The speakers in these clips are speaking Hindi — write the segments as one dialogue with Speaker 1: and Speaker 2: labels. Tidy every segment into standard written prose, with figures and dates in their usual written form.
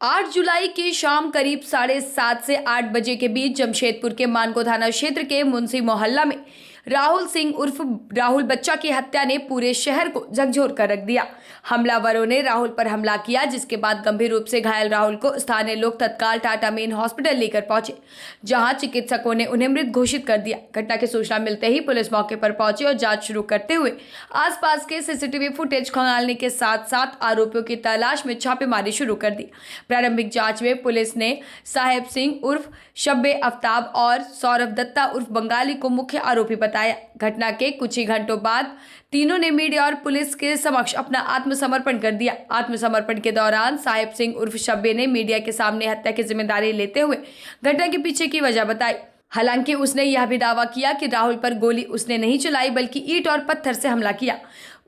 Speaker 1: 8 जुलाई की शाम करीब 7:30 से 8 बजे के बीच जमशेदपुर के मानको थाना क्षेत्र के मुंशी मोहल्ला में राहुल सिंह उर्फ राहुल बच्चा की हत्या ने पूरे शहर को झकझोर कर रख दिया। हमलावरों ने राहुल पर हमला किया, जिसके बाद गंभीर रूप से घायल राहुल को स्थानीय लोग तत्काल टाटा मेन हॉस्पिटल लेकर पहुंचे, जहां चिकित्सकों ने उन्हें मृत घोषित कर दिया। घटना की सूचना मिलते ही पुलिस मौके पर पहुंची और जांच शुरू करते हुए आसपास के सीसीटीवी फुटेज खंगालने के साथ साथ आरोपियों की तलाश में छापेमारी शुरू कर दी। प्रारंभिक जांच में पुलिस ने साहेब सिंह उर्फ शब्बे आफ्ताब और सौरभ दत्ता उर्फ बंगाली को मुख्य आरोपी बताया। घटना के कुछ ही घंटों बाद तीनों ने मीडिया और पुलिस के समक्ष अपना आत्मसमर्पण कर दिया। आत्मसमर्पण के दौरान साहेब सिंह उर्फ शब्बे ने मीडिया के सामने हत्या की जिम्मेदारी लेते हुए घटना के पीछे की वजह बताई। हालांकि उसने यह भी दावा किया कि राहुल पर गोली उसने नहीं चलाई बल्कि ईंट और पत्थर से हमला किया।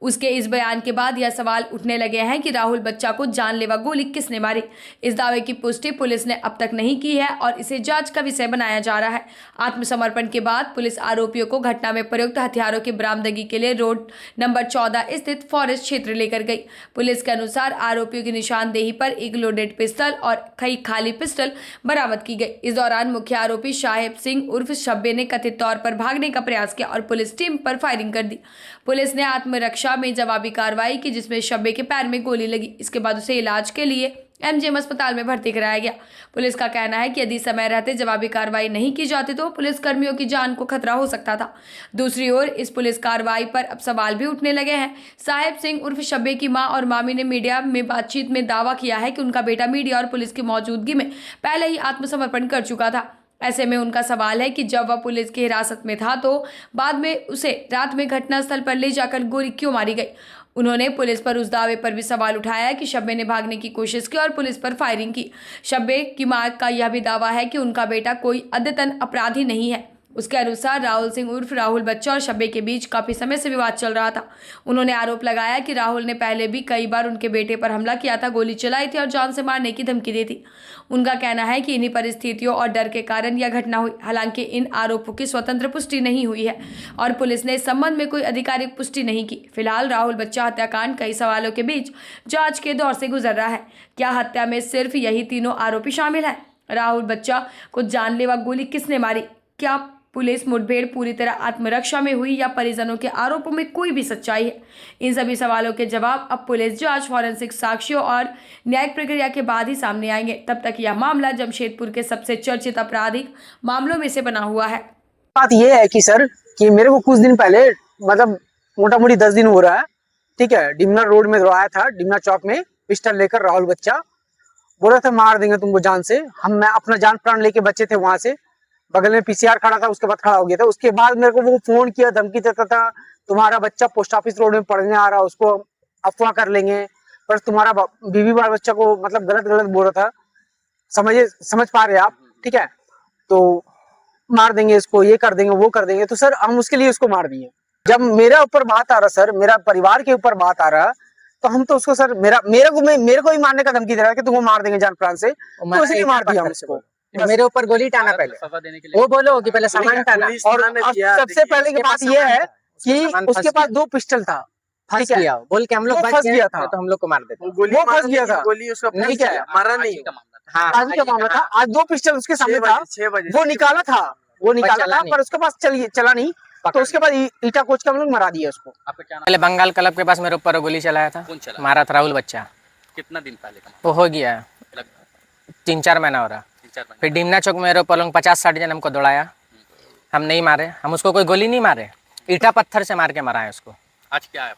Speaker 1: उसके इस बयान के बाद यह सवाल उठने लगे हैं कि राहुल बच्चा को जानलेवा गोली किसने मारी। इस दावे की पुष्टि पुलिस ने अब तक नहीं की है और इसे जांच का विषय बनाया जा रहा है। आत्मसमर्पण के बाद पुलिस आरोपियों को घटना में प्रयुक्त हथियारों की बरामदगी के लिए रोड नंबर 14 स्थित फॉरेस्ट क्षेत्र लेकर गई। पुलिस के अनुसार आरोपियों की निशानदेही पर एक लोडेड पिस्टल और कई खाली पिस्टल बरामद की गई। इस दौरान मुख्य आरोपी साहेब सिंह उर्फ शब्बे ने कथित तौर पर भागने का प्रयास किया और पुलिस टीम पर फायरिंग कर दी। पुलिस ने आत्मरक्षा में जवाबी कार्रवाई की, जिसमें शब्बे के पैर में गोली लगी। इसके बाद उसे इलाज के लिए एमजीएम अस्पताल में भर्ती कराया गया। पुलिस का कहना है कि यदि समय रहते जवाबी कार्रवाई नहीं की जाती तो पुलिस कर्मियों की जान को खतरा हो सकता था। दूसरी ओर इस पुलिस कार्रवाई पर अब सवाल भी उठने लगे हैं। साहेब सिंह उर्फ शब्बे की मां और मामी ने मीडिया में बातचीत में दावा किया है कि उनका बेटा मीडिया और पुलिस की मौजूदगी में पहले ही आत्मसमर्पण कर चुका था। ऐसे में उनका सवाल है कि जब वह पुलिस की हिरासत में था तो बाद में उसे रात में घटनास्थल पर ले जाकर गोली क्यों मारी गई। उन्होंने पुलिस पर उस दावे पर भी सवाल उठाया कि शब्बे ने भागने की कोशिश की और पुलिस पर फायरिंग की। शब्बे की मां का यह भी दावा है कि उनका बेटा कोई अद्यतन अपराधी नहीं है। उसके अनुसार राहुल सिंह उर्फ राहुल बच्चा और शब्बे के बीच काफी समय से विवाद चल रहा था। उन्होंने आरोप लगाया कि राहुल ने पहले भी कई बार उनके बेटे पर हमला किया था, गोली चलाई थी और जान से मारने की धमकी दी थी। उनका कहना है कि इन्हीं परिस्थितियों और डर के कारण यह घटना हुई। हालांकि इन आरोपों की स्वतंत्र पुष्टि नहीं हुई है और पुलिस ने इस संबंध में कोई आधिकारिक पुष्टि नहीं की। फिलहाल राहुल बच्चा हत्याकांड कई सवालों के बीच जांच के दौर से गुजर रहा है। क्या हत्या में सिर्फ यही तीनों आरोपी शामिल हैं? राहुल बच्चा को जानलेवा गोली किसने मारी? क्या पुलिस मुठभेड़ पूरी तरह आत्मरक्षा में हुई या परिजनों के आरोपों में कोई भी सच्चाई है? इन सभी सवालों के जवाब अब पुलिस जांच, फॉरेंसिक साक्ष्यों और न्यायिक प्रक्रिया के बाद ही सामने आएंगे। तब तक यह मामला जमशेदपुर के सबसे चर्चित आपराधिक मामलों में से बना हुआ है।
Speaker 2: बात यह है कि सर कि मेरे को कुछ दिन पहले मतलब मोटा मोटी 10 दिन हो रहा है, ठीक है, डिमना रोड में आया था, डिमना चौक में पिस्टल लेकर राहुल बच्चा बोल रहा था मार देंगे तुमको जान से। मैं अपना जान प्राण लेके बच्चे थे वहां से, बगल में पीसीआर खड़ा था, उसके बाद खड़ा हो गया था। उसके बाद मेरे को वो फोन किया, धमकी देता था तुम्हारा बच्चा पोस्ट ऑफिस रोड में पढ़ने आ रहा है, उसको अफवाह कर लेंगे, पर तुम्हारा बीवी बाल बच्चा को मतलब गलत बोल रहा था। समझ पा रहे आप? ठीक है, तो मार देंगे इसको, ये कर देंगे, वो कर देंगे। तो सर हम उसके लिए उसको मार दिए। जब मेरा ऊपर बात आ रहा सर, मेरा परिवार के ऊपर बात आ रहा, तो हम तो उसको सर मेरे को ही मारने का धमकी दे रहा है कि तुमको मार देंगे जान प्राण से, तो उसे मार दिया उसको।
Speaker 3: मेरे ऊपर गोली टाना पहले, वो बोलो कि पहले सामान टाना।
Speaker 2: और सबसे पहले की बात ये है कि उसके पास 2 पिस्टल था,
Speaker 3: फंस गया बोल के हम लोग
Speaker 2: फंस गया था,
Speaker 3: तो हम लोग को मार देते।
Speaker 2: वो फंस गया था,
Speaker 4: गोली उसका
Speaker 2: ठीक है,
Speaker 4: मारा नहीं।
Speaker 2: आज का मामला था। आज 2 पिस्टल उसके सामने था, वो निकाला था पर उसके पास चला नहीं, तो उसके बाद ईटा कोच का हम लोग मरा दिया उसको।
Speaker 3: पहले बंगाल क्लब के पास मेरे ऊपर गोली चलाया था, मारा था राहुल बच्चा।
Speaker 4: कितना दिन पहले का?
Speaker 3: वो हो गया 3-4 महीना हो रहा। फिर डिमना चौक में मेरे ऊपर लोग 50-60 जन हमको दौड़ाया, हम नहीं मारे, हम उसको कोई गोली नहीं मारे, ईटा पत्थर से मार के मारा है उसको।
Speaker 4: आज क्या है?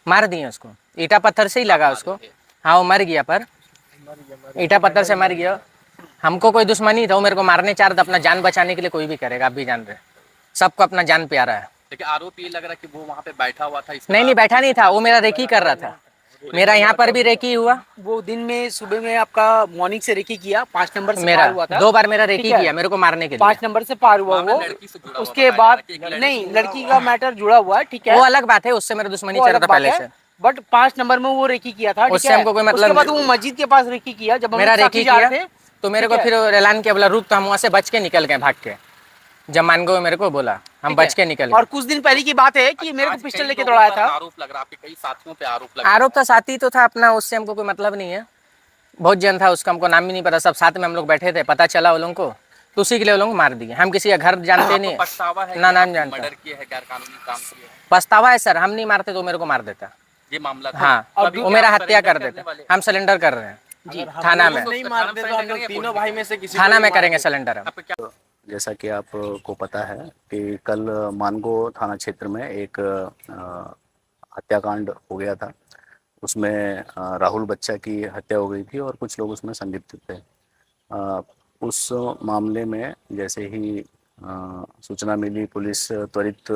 Speaker 3: मार दिए उसको, ईटा पत्थर से ही लगा उसको। हाँ वो मर गया, पर ईटा पत्थर से मर गया। हमको कोई दुश्मनी था, वो मेरे को मारने चाह रहा था। अपना जान बचाने के लिए कोई भी करेगा, आप भी जान रहे, सबको अपना जान प्यारा है।
Speaker 4: लेकिन आरोप ये लग रहा है कि वो वहाँ पे बैठा हुआ था।
Speaker 3: नहीं बैठा नहीं था, वो मेरा रेकी कर रहा था। मेरा यहाँ पर भी रेकी हुआ,
Speaker 5: वो दिन में सुबह में आपका मॉर्निंग से रेकी किया, 5 नंबर से
Speaker 3: मेरा
Speaker 5: पार हुआ था।
Speaker 3: 2 बार मेरा रेकी किया मेरे को मारने के लिए।
Speaker 5: 5 नंबर से पार हुआ वो। उसके बाद नहीं, लड़की का मैटर जुड़ा हुआ है, ठीक है,
Speaker 3: वो अलग बात है, उससे मेरा दुश्मनी चल रहा था पहले से।
Speaker 5: बट 5 नंबर में वो रेकी किया था,
Speaker 3: उससे हमको कोई मतलब।
Speaker 5: उसके बाद वो मस्जिद के पास रेकी किया, जब
Speaker 3: मेरा रेकी किया तो मेरे को फिर ऐलान किया, बोला रुक, तो हम वहाँ से बच के निकल गए भाग के। जब मान गो मेरे को बोला हम
Speaker 5: ठीक है?
Speaker 3: बच के निकल
Speaker 5: और
Speaker 3: गए।
Speaker 5: कुछ दिन पहले की बात है कि मेरे को
Speaker 4: आज
Speaker 5: पिस्टल
Speaker 4: कई
Speaker 5: लेके
Speaker 4: लोगों
Speaker 5: दौड़ाया
Speaker 4: पर
Speaker 5: था।
Speaker 4: आरोप लग रहा, आपके कई साथियों पे आरोप लग रहा
Speaker 3: आरोप तो साथी तो था अपना, उससे हमको कोई मतलब नहीं है। बहुत जन था, उसका हमको नाम ही नहीं पता, सब साथ में हम लोग बैठे थे, पता चला वो लोगों को तो उसी के लिए वो लोग मार दिए। हम किसी का घर जानते
Speaker 4: आपको
Speaker 3: नहीं,
Speaker 4: पछतावा है
Speaker 3: ना
Speaker 4: कि
Speaker 3: नाम
Speaker 4: आप
Speaker 3: जानता।
Speaker 4: मर्डर किए हैं, गैर कानूनी काम किए हैं?
Speaker 3: पछतावा है सर, हम नहीं मारते तो मेरे को मार देता।
Speaker 4: ये मामला था।
Speaker 3: हाँ,
Speaker 4: तो अभी
Speaker 3: वो
Speaker 4: क्या
Speaker 3: मेरा
Speaker 4: आप
Speaker 3: हत्या
Speaker 4: सरेंडर
Speaker 3: कर
Speaker 4: करने
Speaker 3: देता।
Speaker 4: वाले?
Speaker 3: हम सिलेंडर कर रहे हैं
Speaker 5: जी,
Speaker 3: थाना में।
Speaker 5: नहीं मारते तो हम लोग तीनों भाई में से किसी
Speaker 3: थाना
Speaker 5: को
Speaker 3: में
Speaker 5: भी मार
Speaker 3: करेंगे
Speaker 5: देते।
Speaker 3: सिलेंडर हम।
Speaker 4: आपका क्या?
Speaker 6: जैसा कि आपको पता है कि कल मानगो थाना क्षेत्र में एक हत्याकांड हो गया था। उसमें राहुल बच्चा की हत्या हो गई थी और कुछ लोग उसमें संलिप्त थे। अ, उस मामले में जैसे ही सूचना मिली, पुलिस त्वरित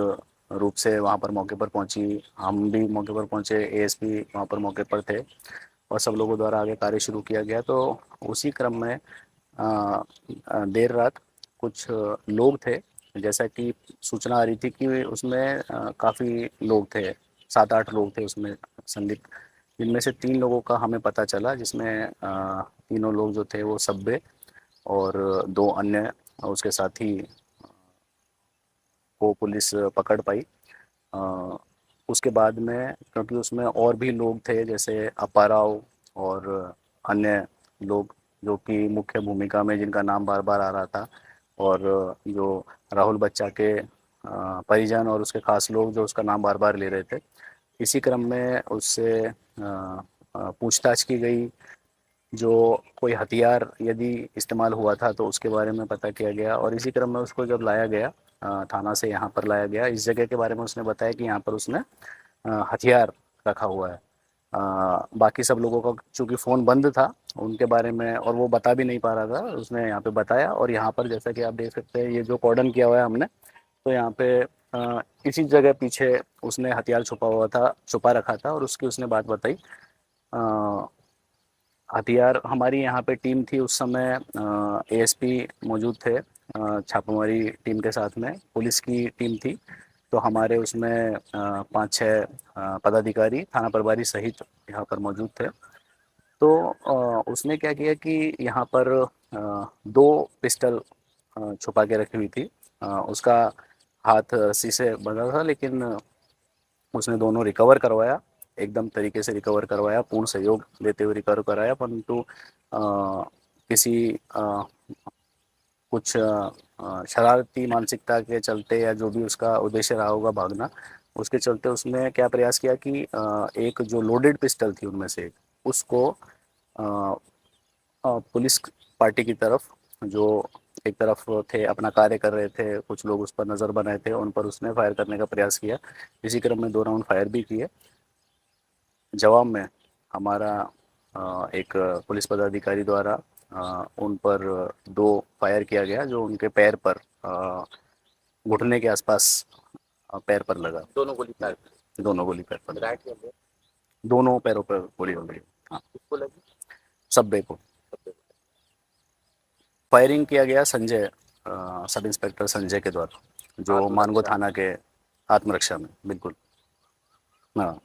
Speaker 6: रूप से वहाँ पर मौके पर पहुंची। हम भी मौके पर पहुंचे, एएसपी वहाँ पर मौके पर थे और सब लोगों द्वारा आगे कार्य शुरू किया गया। तो उसी क्रम में देर रात कुछ लोग थे, जैसा कि सूचना आ रही थी कि उसमें काफ़ी लोग थे, 7-8 लोग थे उसमें संलिप्त, जिनमें से 3 लोगों का हमें पता चला, जिसमें तीनों लोग जो थे वो सब्बे और 2 अन्य उसके साथी को पुलिस पकड़ पाई। अ, उसके बाद में क्योंकि उसमें और भी लोग थे जैसे अपाराव और अन्य लोग जो कि मुख्य भूमिका में, जिनका नाम बार बार आ रहा था, और जो राहुल बच्चा के परिजन और उसके खास लोग जो उसका नाम बार बार ले रहे थे। इसी क्रम में उससे पूछताछ की गई। जो कोई हथियार यदि इस्तेमाल हुआ था तो उसके बारे में पता किया गया और इसी क्रम में उसको जब लाया गया थाना से यहाँ पर लाया गया, इस जगह के बारे में उसने बताया कि यहाँ पर उसने हथियार रखा हुआ है। बाकी सब लोगों का चूँकि फ़ोन बंद था उनके बारे में, और वो बता भी नहीं पा रहा था, उसने यहाँ पे बताया। और यहाँ पर जैसा कि आप देख सकते हैं, ये जो कॉर्डन किया हुआ है हमने, तो यहाँ पे इसी जगह पीछे उसने हथियार छुपा हुआ था, छुपा रखा था और उसकी उसने बात बताई। हथियार, हमारी यहाँ पे टीम थी उस समय, एएसपी मौजूद थे छापामारी टीम के साथ में, पुलिस की टीम थी। तो हमारे उसमें 5-6 पदाधिकारी, थाना प्रभारी सहित यहाँ पर मौजूद थे। तो उसने क्या किया कि यहाँ पर 2 पिस्टल छुपा के रखी हुई थी। उसका हाथ रस्सी से बंधा था, लेकिन उसने दोनों रिकवर करवाया, एकदम तरीके से रिकवर करवाया, पूर्ण सहयोग देते हुए रिकवर कराया। परंतु किसी कुछ शरारती मानसिकता के चलते या जो भी उसका उद्देश्य रहा होगा भागना, उसके चलते उसने क्या प्रयास किया कि एक जो लोडेड पिस्टल थी उनमें से एक, उसको अ, पुलिस पार्टी की तरफ, जो एक तरफ थे अपना कार्य कर रहे थे, कुछ लोग उस पर नज़र बनाए थे, उन पर उसने फायर करने का प्रयास किया। इसी क्रम में 2 राउंड फायर भी किए। जवाब में हमारा एक पुलिस पदाधिकारी द्वारा उन पर 2 फायर किया गया, जो उनके पैर पर, घुटने के आसपास पैर पर लगा।
Speaker 4: दोनों गोली फायर?
Speaker 6: दोनों गोली पैर पर लगा।
Speaker 4: राइट में?
Speaker 6: दोनों पैरों पर गोली हो गई। हाँ,
Speaker 4: किसको लगी?
Speaker 6: सब्बे को फायरिंग किया गया संजय, सब इंस्पेक्टर संजय के द्वारा, जो मानगो थाना के आत्मरक्षा में। बिल्कुल, हाँ।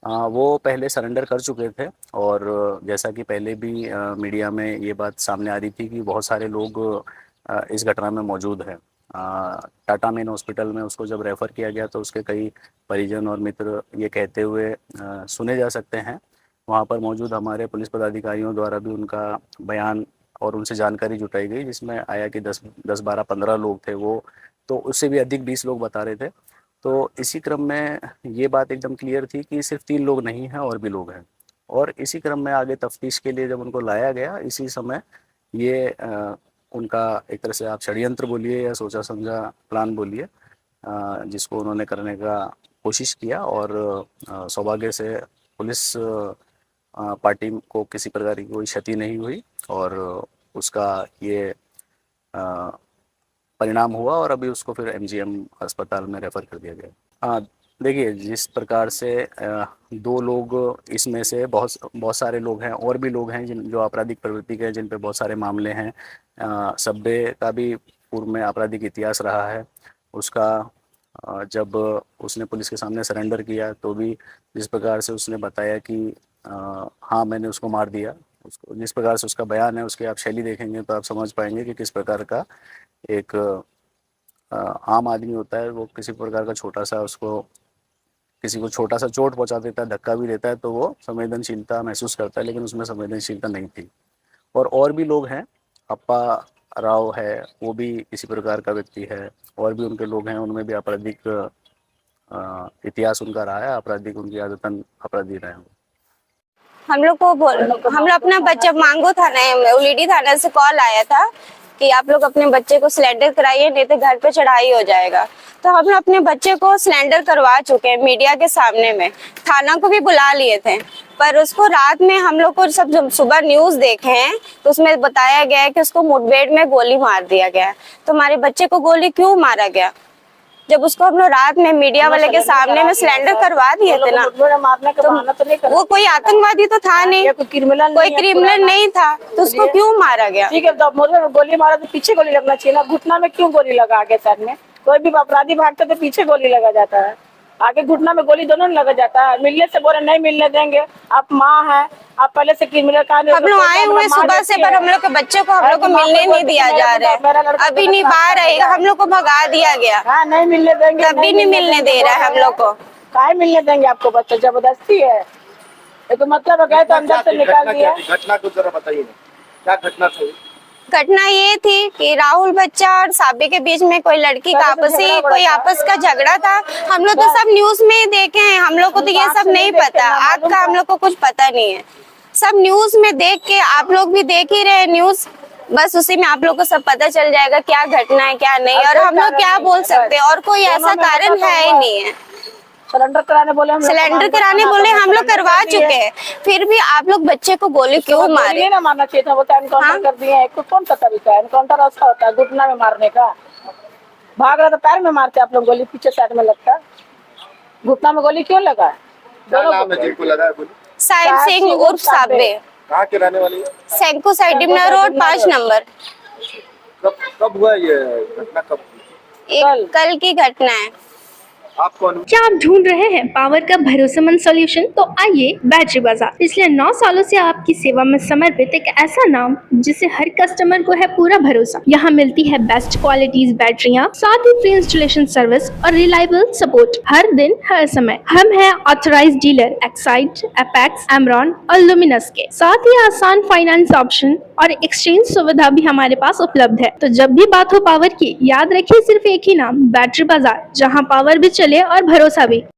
Speaker 6: वो पहले सरेंडर कर चुके थे और जैसा कि पहले भी मीडिया में ये बात सामने आ रही थी कि बहुत सारे लोग इस घटना में मौजूद हैं। टाटा मेन हॉस्पिटल में उसको जब रेफ़र किया गया तो उसके कई परिजन और मित्र ये कहते हुए सुने जा सकते हैं। वहाँ पर मौजूद हमारे पुलिस पदाधिकारियों द्वारा भी उनका बयान और उनसे जानकारी जुटाई गई, जिसमें आया कि 10-12-15 लोग थे वो, तो उससे भी अधिक 20 लोग बता रहे थे। तो इसी क्रम में ये बात एकदम क्लियर थी कि सिर्फ 3 लोग नहीं हैं, और भी लोग हैं। और इसी क्रम में आगे तफ्तीश के लिए जब उनको लाया गया, इसी समय ये उनका एक तरह से आप षड्यंत्र बोलिए या सोचा समझा प्लान बोलिए, जिसको उन्होंने करने का कोशिश किया। और सौभाग्य से पुलिस पार्टी को किसी प्रकार की कोई क्षति नहीं हुई और उसका ये अ, परिणाम हुआ और अभी उसको फिर एमजीएम अस्पताल में रेफ़र कर दिया गया। देखिए, जिस प्रकार से 2 लोग, इसमें से बहुत बहुत सारे लोग हैं, और भी लोग हैं जिन जो आपराधिक प्रवृत्ति के हैं, जिन पे बहुत सारे मामले हैं। सब्बे का भी पूर्व में आपराधिक इतिहास रहा है। उसका जब उसने पुलिस के सामने सरेंडर किया तो भी जिस प्रकार से उसने बताया कि हाँ, मैंने उसको मार दिया, उसको जिस प्रकार से उसका बयान है, उसकी आप शैली देखेंगे तो आप समझ पाएंगे कि किस प्रकार का एक आम आदमी होता है वो किसी प्रकार का छोटा सा उसको किसी को छोटा सा चोट पहुंचा देता है, धक्का भी देता है तो वो संवेदनशीलता महसूस करता है, लेकिन उसमें संवेदनशीलता नहीं थी। और भी लोग हैं, अप्पा राव है, वो भी इसी प्रकार का व्यक्ति है, और भी उनके लोग हैं, उनमें भी आपराधिक इतिहास उनका रहा है, आपराधिक उनकी आदतन अपराधी रहे हैं।
Speaker 7: हम लोग अपना बच्चा मांगो थाना उलीडी थाना से कॉल आया था कि आप लोग अपने बच्चे को सिलेंडर कराइए, नहीं तो घर पे चढ़ाई हो जाएगा। तो हम लोग अपने बच्चे को सिलेंडर करवा चुके हैं मीडिया के सामने में, थाना को भी बुला लिए थे, पर उसको रात में हम लोग को सब जब सुबह न्यूज देखे हैं तो उसमें बताया गया है कि उसको मुठभेड़ में गोली मार दिया गया है। तो हमारे बच्चे को गोली क्यों मारा गया, जब उसको हम लोग रात में मीडिया वाले के सामने में सिलेंडर करवा दिए थे ना, तो वो कोई आतंकवादी तो था नहीं, कोई क्रिमिनल नहीं था, तो उसको क्यों मारा गया?
Speaker 5: ठीक है, तो मुझे गोली मारा तो पीछे गोली लगना चाहिए ना, घुटना में क्यों गोली लगा आगे सर में? कोई भी अपराधी भागता तो पीछे गोली लगा जाता है, आगे घुटना में गोली दोनों लगा जाता है। मिलने से बोले नहीं मिलने देंगे, आप माँ है, आप पहले से क्रिमिनल का
Speaker 7: हम लोग आए हुए सुबह से, पर हम लोग के बच्चे को हम लोग को मिलने नहीं दिया जा रहा है। अभी नहीं बाहर आएगा, हम लोग को भगा दिया गया,
Speaker 5: नहीं मिलने देंगे,
Speaker 7: अभी नहीं मिलने दे रहा है हम लोग को।
Speaker 5: काहे मिलने देंगे आपको? बच्चा जबरदस्ती है, ये तो मतलब गए तो अंदर से निकाल दिया।
Speaker 8: घटना को जरा बताइए, क्या घटना थी?
Speaker 7: घटना ये थी कि राहुल बच्चा और साबी के बीच में कोई लड़की का आपस का झगड़ा था। हम लोग तो सब न्यूज में ही देखे हैं, हम लोग को तो ये सब नहीं पता, आज का हम लोग को कुछ पता नहीं है। सब न्यूज में देख के, आप लोग भी देख ही रहे न्यूज, बस उसी में आप लोग को सब पता चल जाएगा क्या घटना है क्या नहीं, और हम लोग क्या बोल सकते हैं, और कोई ऐसा कारण है ही नहीं है।
Speaker 5: सिलेंडर कराने बोले
Speaker 7: हम लोग करवा चुके हैं, फिर भी आप लोग बच्चे को गोली क्यों मारे?
Speaker 5: ना मारना चाहिए था, वो तो एनकाउंटर कर दिए। कौन सा तरीका है एनकाउंटर? ऐसा होता है घुटना में मारने का, भाग रहा तो पैर में मारते आप लोग, गोली पीछे साइड में लगता है, घुटना में गोली क्यों लगा?
Speaker 8: जिनको लगा है गोली?
Speaker 7: साहिब सिंह उर्फ साबे।
Speaker 8: कहाँ के रहने वाली है?
Speaker 7: Senco side Dimna road 5 number.
Speaker 8: कब हुआ ये घटना?
Speaker 7: कल की घटना है।
Speaker 8: आप कौन?
Speaker 9: क्या आप ढूंढ रहे हैं पावर का भरोसेमंद सॉल्यूशन? तो आइए बैटरी बाजार। पिछले 9 सालों से आपकी सेवा में समर्पित एक ऐसा नाम जिसे हर कस्टमर को है पूरा भरोसा। यहाँ मिलती है बेस्ट क्वालिटीज बैटरियाँ, साथ ही फ्री इंस्टॉलेशन सर्विस और रिलायबल सपोर्ट हर दिन हर समय। हम हैं authorised dealer Exide, Apex, Amaron और लुमिनस के। साथ ही आसान फाइनेंस ऑप्शन और एक्सचेंज सुविधा भी हमारे पास उपलब्ध है। तो जब भी बात हो पावर की, याद रखिए सिर्फ एक ही नाम, बैटरी बाजार, जहाँ पावर भी चले और भरोसा भी।